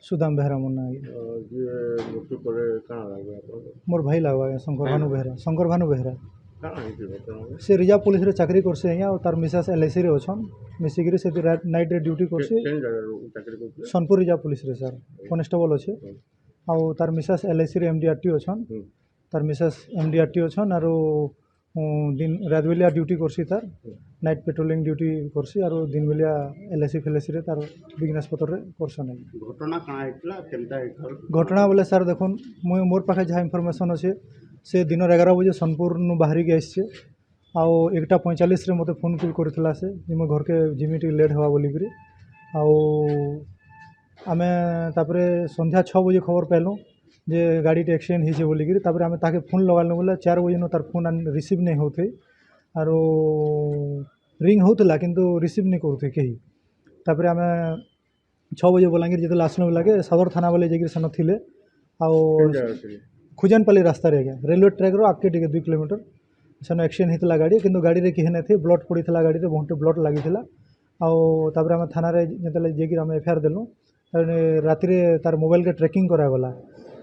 सुदाम बेहरा मोर ना ଯିଏ ମୃତ୍ୟୁ ପରେ କାଣା ଲାଗେ ଆପଣଙ୍କୁ? मोर भाई लगवा शंकर भानु बेहरा କାଣା ହେଇଛି ଘଟଣା? से रिजर्व पुलिस रे चाकरी करसे आज्ञा और तार मिसेस एलआईसी रे अछन मिसिकरी से नाइट रे ड्यूटी करसे କେନ୍ ଜାଗାରେ ଚାକିରି କରୁଥିଲେ? सोनपुर रिजर्व पुलिस रे सर कनेस्टेबल अच्छे आउ तार मिसेस एलआईसी रे एमडीआरटी अछन तार मिसेस एमडीआरटी अछन आरो दिन रात बेलिया ड्यूटी करसी तार नाइट पेट्रोलिंग ड्यूटी करसी आरो दिन बेलिया एलआईसी फेलआईसी रे तार बिजनेस पत्र रे करसन। ଘଟଣା କାଣା ହେଇଥିଲା କେନ୍ତା ହେଇଥିଲା? घटना बोले सर देखुन मुई मोर पाखे जहाँ इनफर्मेशन अच्छे से दिन 11 बजे सोनपुर बाहरी आसचे आउ 1:45 रे मते फोन कॉल करथिला से जे मो घर के जिमी टी लेट हवा बोली करी आउ आमे तापरे संध्या 6 बजे खबर पाइलु जे गाड़ी टे एक्सीडेंट हिचे बोली करी तापरे आमे ताके फोन लगालु बोले 4 बजे न तार फोन रिसीव नहीं होथे आरो रिंग होतला किंतु रिसीव नहीं करथे केही तापरे आमे 6 बजे बलांगीर जेते आसनु लगे सदर थाना बोले जेकी सन थिले आउ खुजनपल्ली रास्ता रे गया रेलवे ट्रैक रो आगे टिके 2 किलोमीटर सेन एक्सीडेंट हितला गाड़ी किंतु गाड़ी रे केही नै थे ब्लड पड़ीथला गाड़ी रे बहुत ब्लड लागिथला आउ तापरे हम थाना रे जेतले जेकी हम एफआईआर देलु राति रे तार मोबाइल के ट्रैकिंग करा गला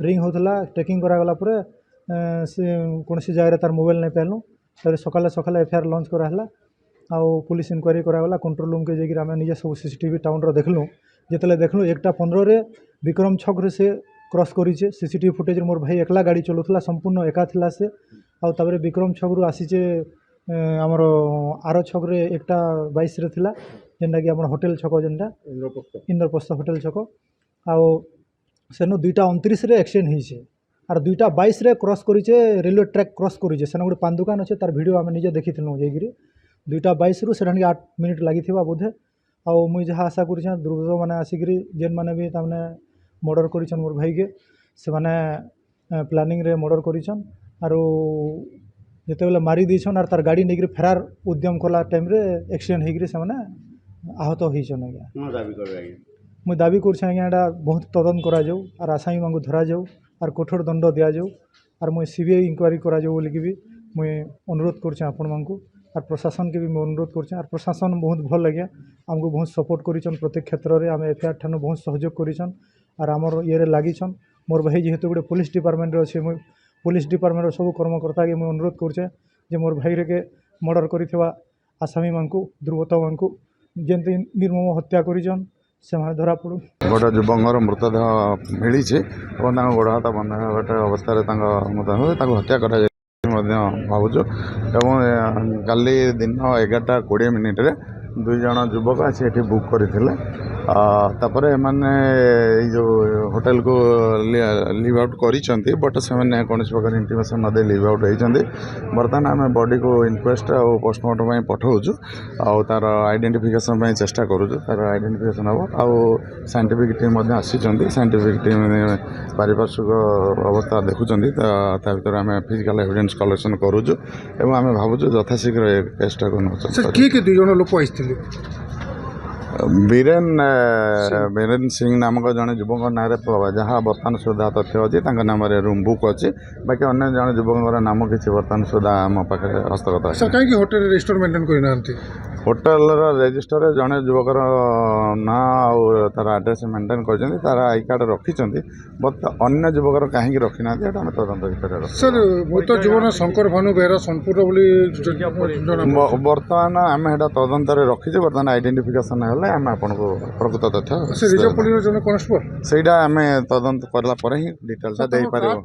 रिंग होतला ट्रैकिंग करा गला परे से कोनसी जगह रे तार मोबाइल नै पाइलु तारे सकाले सकाले एफआईआर लॉन्च करा हला आउ पुलिस इंक्वायरी करा गला कंट्रोल रूम के जेकी हम निजे सब सीसीटीवी टाउन रो देखलु जेतले देखलु 1:15 रे विक्रम छक रे से क्रॉस करिचे सीसीटीवी फुटेज मोर भाई एकला गाड़ी चलुथला संपूर्ण एका थिला से आउ ताबरे विक्रम छक रु आसीचे हमर आरो छक रे 1:22 रे थिला जेंडा कि हमर होटल छक जेंडा इंद्रप्रस्थ होटल छक आउ सेनो 2:29 रे एक्सीडेंट हिचे आर 2:22 रे क्रॉस करिचे रेलवे ट्रैक क्रॉस करिचे सेनो गुड पान दुकान अछि तार वीडियो हम निजे देखिथिलु जेगिरी 2:22 रु सेठानी 8 मिनिट लागिथिबा बोधे आउ मुई जहाँ आशा करिछन दुर्गत माने आसिकरी जेन माने भी तामने मर्डर करिछन मोर भाई के से माने प्लानिंग रे मर्डर करिछन आरो जेते बेले मारी दिछन आर तार गाड़ी नेगिरी फेरार उद्यम कला टाइम रे एक्सीडेंट हेगिरी से माने आहत होइछन आज्ञा कोन दाबी करबे आज्ञा? मुई दाबी करछ आज्ञा एटा बहुत तदन करा जाऊ आर आसामी मांगु धरा जाऊ आर कठोर दंड दिया जाऊ आर मुई सीबीआई इंक्वायरी करा जाऊ बोली कि भी मुई अनुरोध करछ आपण मांगु आर प्रशासन के भी मैं अनुरोध करछ आर प्रशासन बहुत भल लगे हमको बहुत सपोर्ट करिछन प्रत्येक क्षेत्र रे आम एफआईआर ठानु बहुत सहयोग करिछन आर हमर ये रे लागिछन मोर भाई जेहेतु गोटे पुलिस डिपार्टमेंट रे अछि मुई पुलिस डिपार्टमेंट रो सब कर्मकर्ता के मैं अनुरोध करछे जे मोर भाई रे के मर्डर करिथिबा आसामी मानकु दुर्गत मानकु जेंति निर्मम हत्या करिछन से माने धरा पड़ू। गोटे युवकर मृतदेह मिली गोड़ हाथ बंधा गोटे अवस्था मृतदेह हत्या कर भावुँ एवं काली दिन 11:20 दुई जन युवक आसी बुक करते मैंने जो होटेल को लिव आउट करी बट से कौन प्रकार इंटीमेशन नदे लिव आउट होती बर्तमान आम बॉडी को इनक्वेस्ट और पोस्टमार्टम पठाऊँ आउ तार आइडेंटिफिकेशन चेष्टा करूँ तार आइडेंटिफिकेशन हम आउ साइंटिफिक टीम आसी साइंटिफिक टीम पारिपार्श्विक अवस्था देखुं भर आम फिजिकल एविडेंस कलेक्शन करूँ एवं आम भावुँ यथाशीघ्र केसटा को लोक बीरेन सिंह नामक जड़े युवक ना जहाँ बर्तमान सुधा तथ्य अच्छी नाम रूम बुक अच्छी बाकी अन्य जन युवक नाम किसी बर्तमान सुधा आम पाखे हस्तगत कहीं होटेल रजिस्टर मेंटेन करना होटेल रेजिस्टर जड़े युवकर ना और तार आड्रेस मेंटेन कर आई कार्ड रखिंट बट अन्य युवकर कहीं रखी ना तदंत सर मृत जीवन शंकर भानु बेहरा सोनपुर बर्तमान आम तदंत रखीचे बर्तमान आइडेंटिफिकेशन है आम आपन को प्रकृत तथ्य ସେଇଟା ଆମେ ତଦନ୍ତ କଲା ପରେ ହିଁ ଡିଟେଲ୍ସଟା ଦେଇପାରିବ।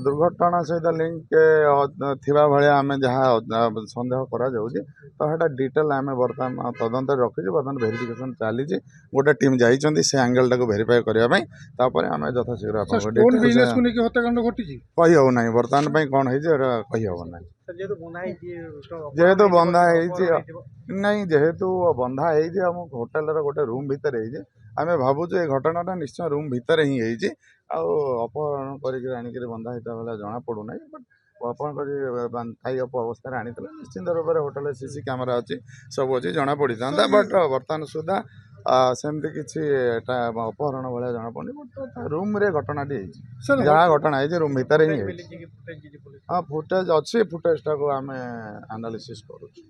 ଦୁର୍ଘଟଣା ସହିତ ଲିଙ୍କ ଥିବା ଭଳିଆ ଆମେ ଯାହା ସନ୍ଦେହ କରାଯାଉଛି ତ ସେଇଟା ଡିଟେଲ୍ ଆମେ ବର୍ତ୍ତମାନ ତଦନ୍ତରେ ରଖିଛୁ ବର୍ତ୍ତମାନ ଭେରିଫିକେସନ୍ ଚାଲିଛି ଗୋଟେ ଟିମ୍ ଯାଇଛନ୍ତି ସେ ଆଙ୍ଗେଲଟାକୁ ଭେରିଫାଏ କରିବା ପାଇଁ ତାପରେ ଆମେ ଯଥାଶୀଘ୍ର ଆପଣଙ୍କୁ କହିହେବ ନାହିଁ ବର୍ତ୍ତମାନ ପାଇଁ କ'ଣ ହେଇଛି ଏଇଟା କହିହେବ ନାହିଁ ଯେହେତୁ ବନ୍ଧା ହେଇଛି ନାଇଁ ଯେହେତୁ ବନ୍ଧା ହେଇଛି ଆମ ହୋଟେଲର ଗୋଟେ ରୁମ୍ ଭିତରେ ହେଇଛି ଆମେ ଭାବୁଛୁ ଏ ଘଟଣାଟା ନିଶ୍ଚୟ ରୁମ୍ ଭିତରେ ହିଁ ହେଇଛି ଆଉ ଅପହରଣ କରିକି ଆଣିକିରି ବନ୍ଧା ହେଇଥିବା ଭଳିଆ ଜଣାପଡ଼ୁନାହିଁ ବଟ୍ ଅପହରଣ କରି ଥାଇ ଅବସ୍ଥାରେ ଆଣିଥିଲେ ନିଶ୍ଚିନ୍ତ ରୂପରେ ହୋଟେଲରେ ସିସି କ୍ୟାମେରା ଅଛି ସବୁ ଅଛି ଜଣାପଡ଼ିଥାନ୍ତା ବଟ୍ ବର୍ତ୍ତମାନ ସୁଦ୍ଧା ସେମିତି କିଛି ଏଟା ଅପହରଣ ଭଳିଆ ଜଣାପଡ଼ୁନି ବଟ୍ ରୁମ୍ରେ ଘଟଣାଟି ହେଇଛି ଯାହା ଘଟଣା ହେଇଛି ରୁମ୍ ଭିତରେ ହିଁ ହେଇଛି ହଁ ଫୁଟେଜ୍ ଅଛି ଫୁଟେଜ୍ଟାକୁ ଆମେ ଆନାଲିସିସ୍ କରୁଛୁ।